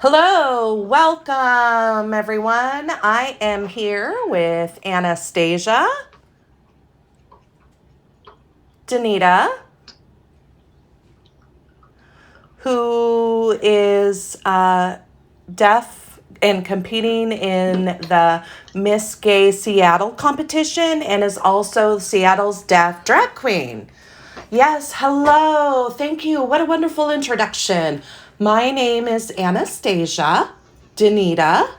Hello, welcome everyone. I am here with Anastasia Di'Nitta, who is deaf and competing in the Miss Gay Seattle competition and is also Seattle's deaf drag queen. Yes, hello. Thank you. What a wonderful introduction. My name is Anastasia Di'Nitta,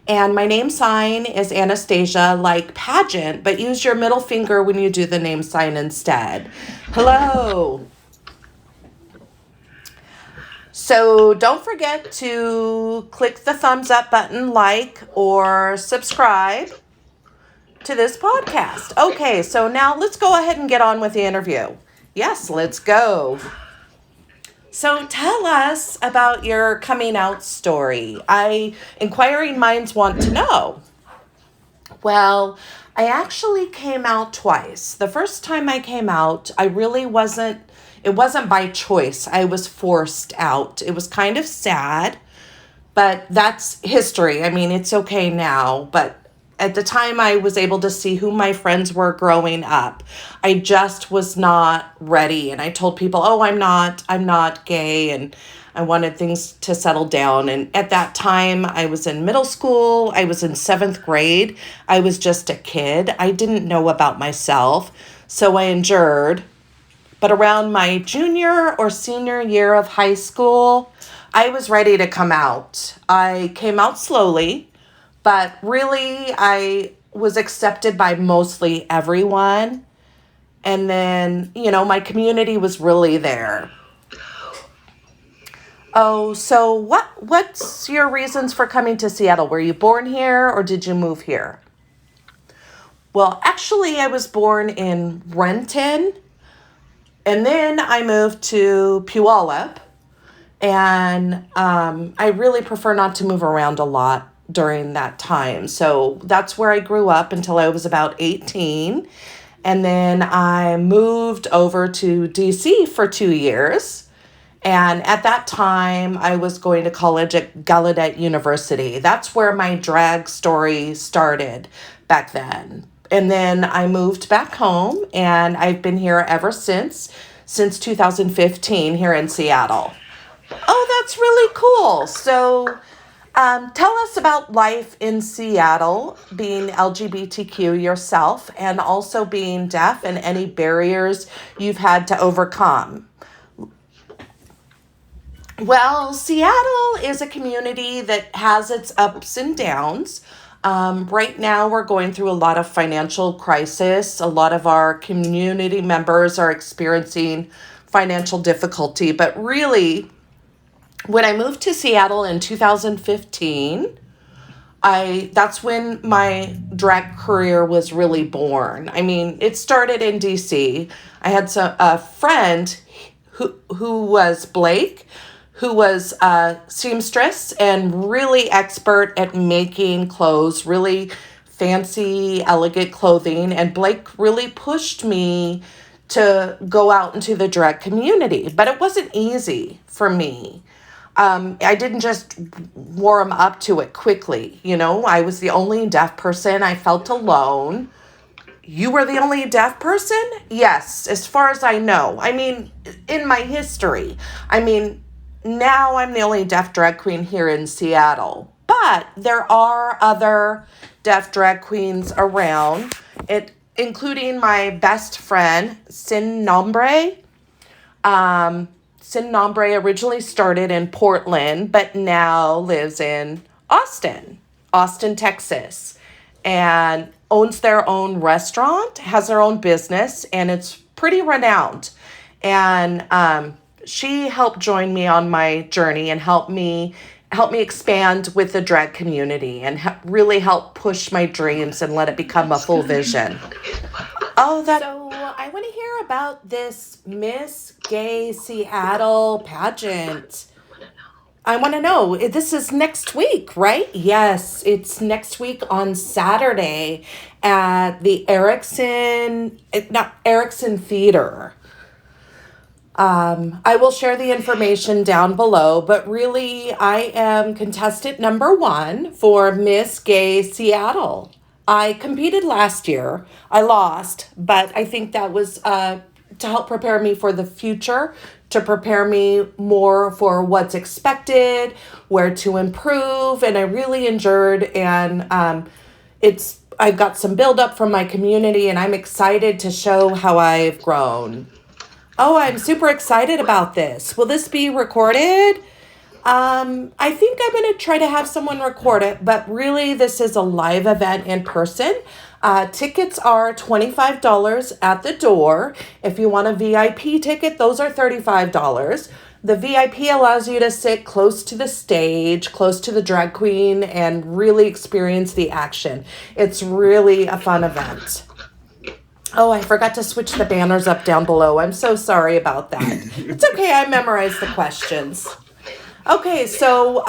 and my name sign is Anastasia, like pageant, but use your middle finger when you do the name sign instead. Hello. So don't forget to click the thumbs up button, like, or subscribe to this podcast. Okay, so now let's go ahead and get on with the interview. Yes, let's go. So tell us about your coming out story. Inquiring minds want to know. Well, I actually came out twice. The first time I came out, it wasn't by choice. I was forced out. It was kind of sad, but that's history. I mean, it's okay now, but at the time I was able to see who my friends were growing up. I just was not ready. And I told people, oh, I'm not gay. And I wanted things to settle down. And at that time I was in middle school. I was in 7th grade. I was just a kid. I didn't know about myself. So I endured. But around my junior or senior year of high school, I was ready to come out. I came out slowly. But really, I was accepted by mostly everyone. And then, my community was really there. Oh, so what's your reasons for coming to Seattle? Were you born here or did you move here? Well, actually, I was born in Renton. And then I moved to Puyallup. And I really prefer not to move around a lot during that time. So that's where I grew up until I was about 18. And then I moved over to DC for 2 years. And at that time, I was going to college at Gallaudet University. That's where my drag story started back then. And then I moved back home, and I've been here ever since 2015 here in Seattle. Oh, that's really cool. So tell us about life in Seattle, being LGBTQ yourself, and also being deaf and any barriers you've had to overcome. Well, Seattle is a community that has its ups and downs. Right now, we're going through a lot of financial crisis. A lot of our community members are experiencing financial difficulty, but really, when I moved to Seattle in 2015, that's when my drag career was really born. I mean, it started in DC. I had a friend who was Blake, who was a seamstress and really expert at making clothes, really fancy, elegant clothing. And Blake really pushed me to go out into the drag community, but it wasn't easy for me. I didn't just warm up to it quickly. I was the only deaf person. I felt alone. You were the only deaf person? Yes, as far as I know. I mean, in my history. I mean, now I'm the only deaf drag queen here in Seattle. But there are other deaf drag queens around, including my best friend, Sin Nombre. Sin Nombre originally started in Portland, but now lives in Austin, Texas, and owns their own restaurant, has their own business, and it's pretty renowned. And she helped join me on my journey and help me expand with the drag community and really help push my dreams and let it become a full vision. Oh, so I want to hear about this Miss Gay Seattle pageant. I want to know. This is next week, right? Yes, it's next week on Saturday at the Erickson Theater. I will share the information down below, but really, I am contestant number one for Miss Gay Seattle. I competed last year. I lost, but I think that was to help prepare me for the future, to prepare me more for what's expected, where to improve, and I really endured. And I've got some buildup from my community, and I'm excited to show how I've grown. Oh, I'm super excited about this. Will this be recorded? I think I'm going to try to have someone record it, but really, this is a live event in person. Tickets are $25 at the door. If you want a VIP ticket, those are $35. The VIP allows you to sit close to the stage, close to the drag queen, and really experience the action. It's really a fun event. Oh, I forgot to switch the banners up down below. I'm so sorry about that. It's okay, I memorized the questions. Okay, so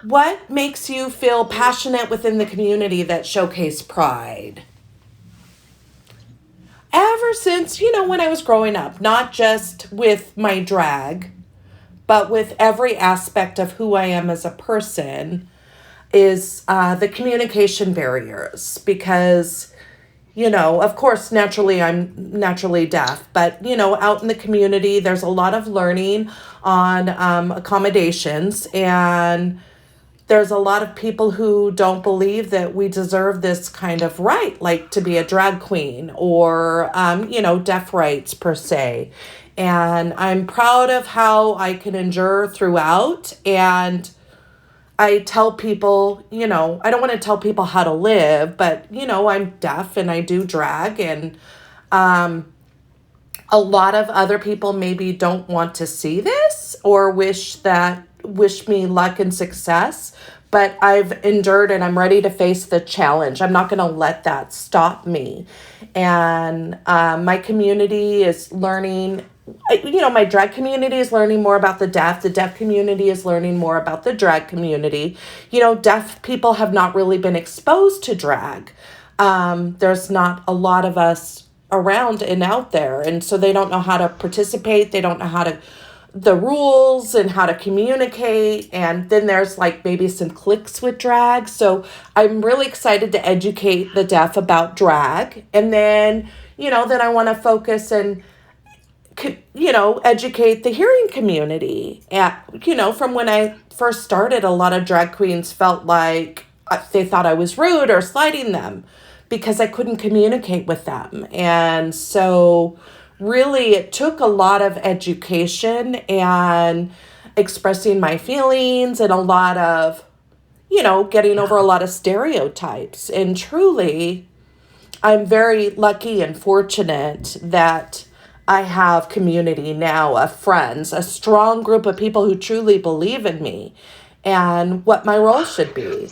what makes you feel passionate within the community that showcase pride? Ever since, when I was growing up, not just with my drag, but with every aspect of who I am as a person, is the communication barriers. Because, of course, naturally, I'm naturally deaf, but, out in the community, there's a lot of learning on accommodations, and there's a lot of people who don't believe that we deserve this kind of right, like to be a drag queen or, deaf rights per se. And I'm proud of how I can endure throughout. And I tell people, I don't want to tell people how to live, but, I'm deaf and I do drag. And a lot of other people maybe don't want to see this or wish me luck and success, but I've endured and I'm ready to face the challenge. I'm not going to let that stop me. And my community is learning, my drag community is learning more about the deaf community is learning more about the drag community. Deaf people have not really been exposed to drag. There's not a lot of us around and out there, and so they don't know how to participate. They don't know the rules and how to communicate. And then there's like maybe some cliques with drag. So I'm really excited to educate the deaf about drag. And then, then I want to focus and, educate the hearing community. From when I first started, a lot of drag queens felt like they thought I was rude or slighting them because I couldn't communicate with them. And so really, it took a lot of education and expressing my feelings and a lot of, getting over a lot of stereotypes. And truly, I'm very lucky and fortunate that I have community now of friends, a strong group of people who truly believe in me and what my role should be.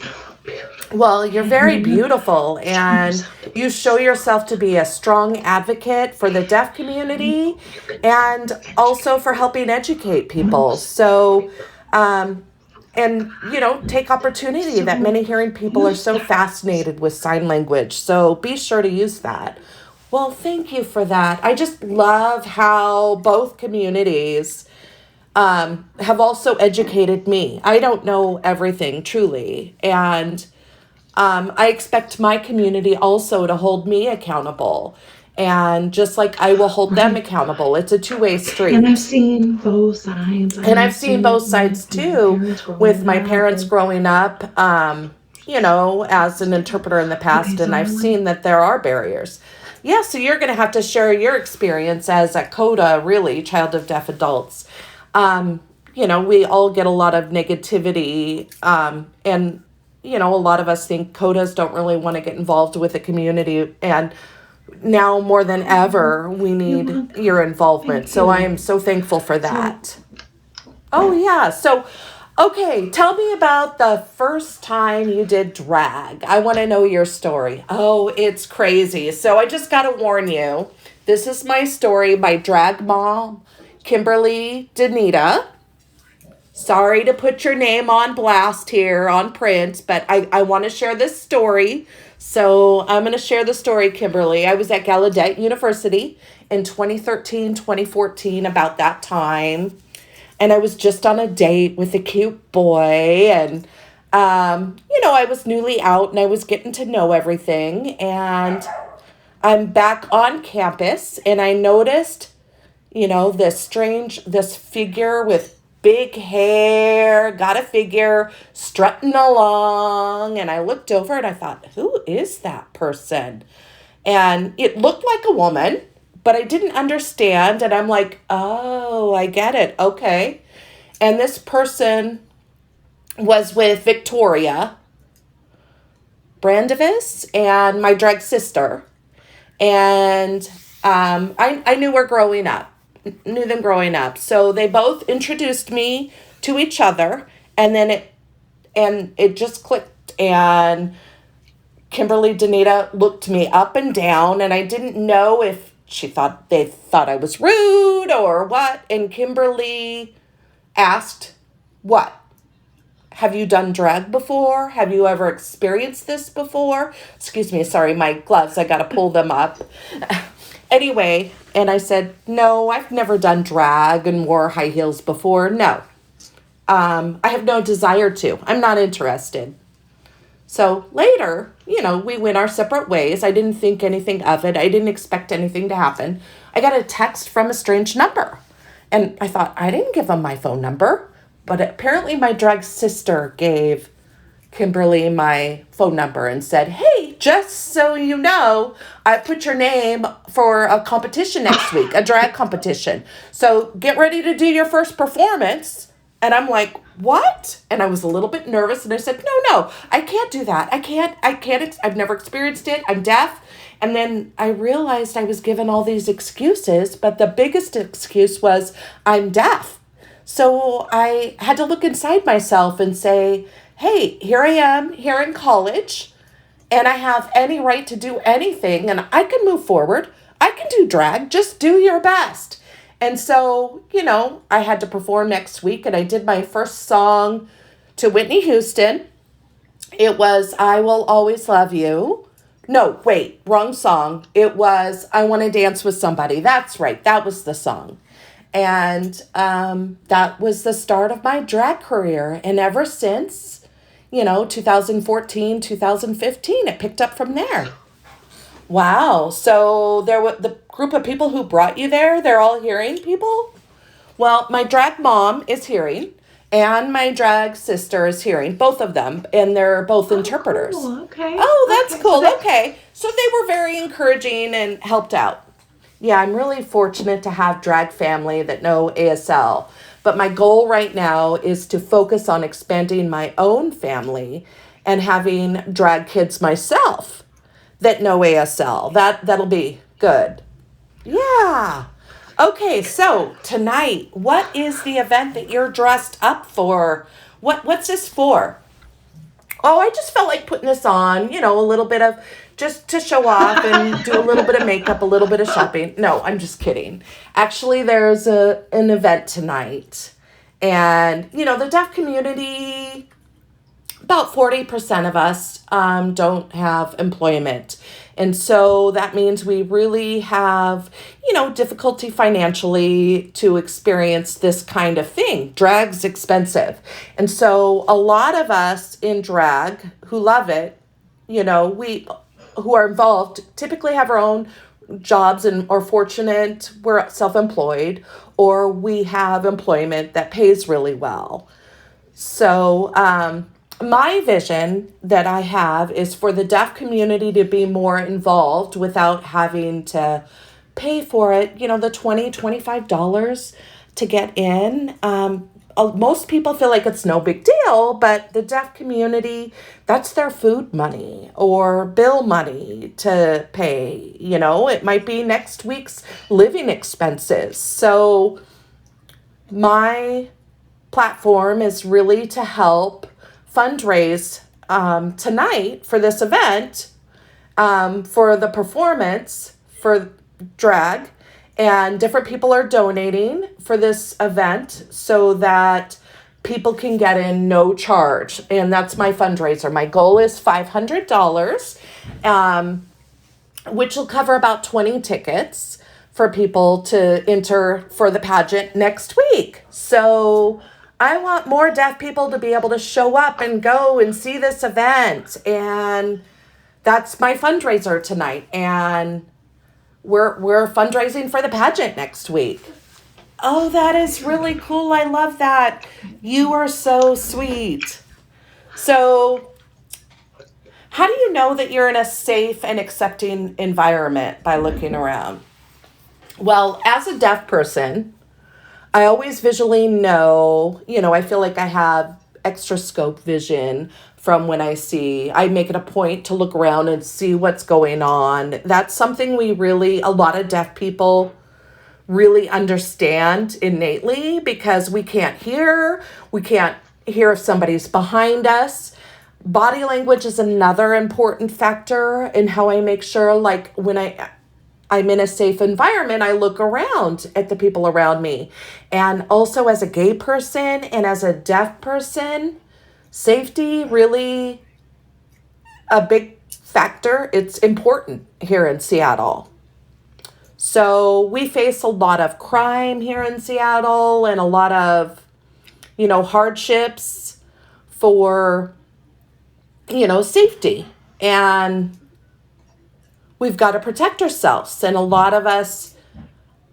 Well, you're very beautiful, and you show yourself to be a strong advocate for the deaf community and also for helping educate people. So, take opportunity that many hearing people are so fascinated with sign language. So be sure to use that. Well, thank you for that. I just love how both communities have also educated me. I don't know everything, truly. And I expect my community also to hold me accountable. And just like I will hold them accountable, it's a two-way street. And I've seen both sides. And I've seen both sides too, with my parents growing up, as an interpreter in the past, and I've seen that there are barriers. Yeah, so you're going to have to share your experience as a CODA, really, child of deaf adults. We all get a lot of negativity, and a lot of us think CODAs don't really want to get involved with the community, and now more than ever, we need your involvement. So I am so thankful for that. Oh, yeah. So, okay, tell me about the first time you did drag. I want to know your story. Oh, it's crazy. So I just got to warn you, this is my story by drag mom, Kimberly Di'Nitta. Sorry to put your name on blast here on print, but I want to share this story So I'm going to share the story, Kimberly. I was at Gallaudet University in 2013, 2014, about that time. And I was just on a date with a cute boy. And, I was newly out and I was getting to know everything. And I'm back on campus and I noticed, this figure with big hair, got a figure, strutting along. And I looked over and I thought, who is that person? And it looked like a woman, but I didn't understand. And I'm like, oh, I get it. Okay. And this person was with Victoria Brandevis and my drag sister. And I knew them growing up. So they both introduced me to each other. And then it just clicked. And Kimberly Di'Nitta looked me up and down. And I didn't know if they thought I was rude or what. And Kimberly asked, what? Have you done drag before? Have you ever experienced this before? Excuse me, sorry, my gloves, I got to pull them up. Anyway, and I said, no, I've never done drag and wore high heels before. No, I have no desire to. I'm not interested. So later, we went our separate ways. I didn't think anything of it. I didn't expect anything to happen. I got a text from a strange number. And I thought, I didn't give him my phone number. But apparently my drag sister gave Kimberly my phone number and said, hey, just so you know, I put your name for a competition next week, a drag competition. So get ready to do your first performance. And I'm like, what? And I was a little bit nervous. And I said, no, I can't do that. I can't, I've never experienced it. I'm deaf. And then I realized I was given all these excuses, but the biggest excuse was I'm deaf. So I had to look inside myself and say, hey, here I am here in college and I have any right to do anything and I can move forward. I can do drag. Just do your best. And so, I had to perform next week and I did my first song to Whitney Houston. It was I Will Always Love You. No, wait, wrong song. It was I Want to Dance with Somebody. That's right. That was the song. And that was the start of my drag career. And ever since, 2014, 2015, it picked up from there. Wow. So the group of people who brought you there, they're all hearing people? Well, my drag mom is hearing and my drag sister is hearing, both of them. And they're both interpreters. Cool. Okay. Oh, that's Okay. cool. Okay. So they were very encouraging and helped out. Yeah, I'm really fortunate to have drag family that know ASL. But my goal right now is to focus on expanding my own family and having drag kids myself that know ASL. That'll be good. Yeah. Okay, so tonight, what is the event that you're dressed up for? What's this for? Oh, I just felt like putting this on, a little bit of just to show off and do a little bit of makeup, a little bit of shopping. No, I'm just kidding. Actually, there's an event tonight. And, the deaf community, about 40% of us don't have employment. And so that means we really have, difficulty financially to experience this kind of thing. Drag's expensive. And so a lot of us in drag who love it, we who are involved typically have our own jobs and are fortunate we're self-employed or we have employment that pays really well. So my vision that I have is for the deaf community to be more involved without having to pay for it, the $20, $25 to get in. Most people feel like it's no big deal, but the deaf community, that's their food money or bill money to pay. It might be next week's living expenses. So my platform is really to help fundraise tonight for this event, for the performance, for drag. And different people are donating for this event so that people can get in no charge. And that's my fundraiser. My goal is $500, which will cover about 20 tickets for people to enter for the pageant next week. So I want more deaf people to be able to show up and go and see this event. And that's my fundraiser tonight. And we're fundraising for the pageant next week. Oh, that is really cool. I love that. You are so sweet. So, how do you know that you're in a safe and accepting environment? By looking around. Well, as a deaf person, I always visually know, I feel like I have extra scope vision from when I make it a point to look around and see what's going on. That's something a lot of deaf people really understand innately because we can't hear if somebody's behind us. Body language is another important factor in how I make sure, like when I'm in a safe environment, I look around at the people around me. And also as a gay person and as a deaf person, safety really a big factor. It's important here in Seattle. So we face a lot of crime here in Seattle and a lot of, hardships for, safety. And we've got to protect ourselves. And a lot of us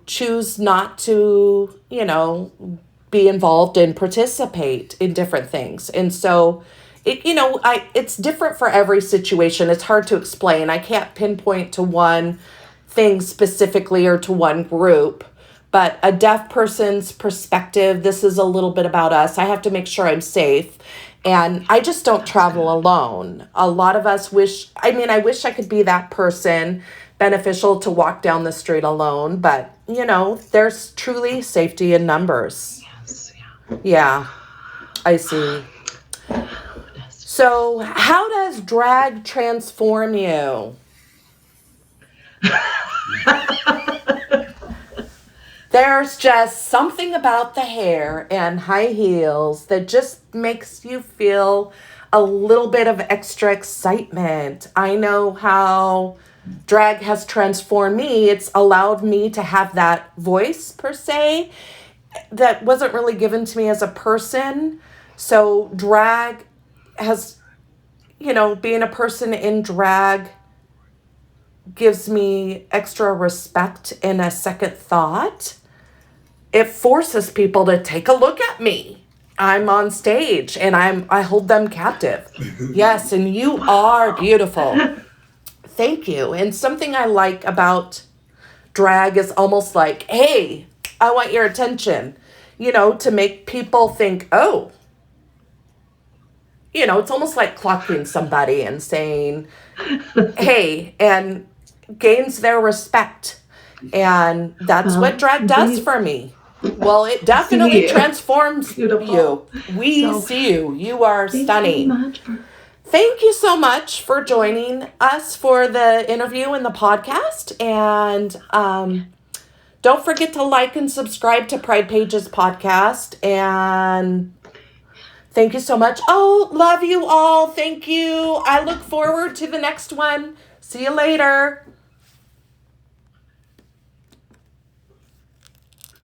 choose not to, be involved and participate in different things. And so it's different for every situation. It's hard to explain. I can't pinpoint to one thing specifically or to one group, but a deaf person's perspective, this is a little bit about us. I have to make sure I'm safe. And I just don't travel alone. A lot of us I wish I could be that person, beneficial to walk down the street alone, but there's truly safety in numbers. Yes, Yeah, I see. So how does drag transform you? There's just something about the hair and high heels that just makes you feel a little bit of extra excitement. I know how drag has transformed me. It's allowed me to have that voice, per se, that wasn't really given to me as a person. So drag has, being a person in drag gives me extra respect and a second thought. It forces people to take a look at me. I'm on stage and I hold them captive. Yes, and you are beautiful. Thank you. And something I like about drag is almost like, hey, I want your attention, to make people think, oh, it's almost like clocking somebody and saying, hey, and gains their respect. And that's what drag does for me. Well, it definitely transforms Beautiful. you. We see you. You are stunning. Thank you so much Thank you so much for joining us for the interview and the podcast. And don't forget to like and subscribe to Pride Pages podcast. And thank you so much. Oh, love you all. Thank you. I look forward to the next one. See you later.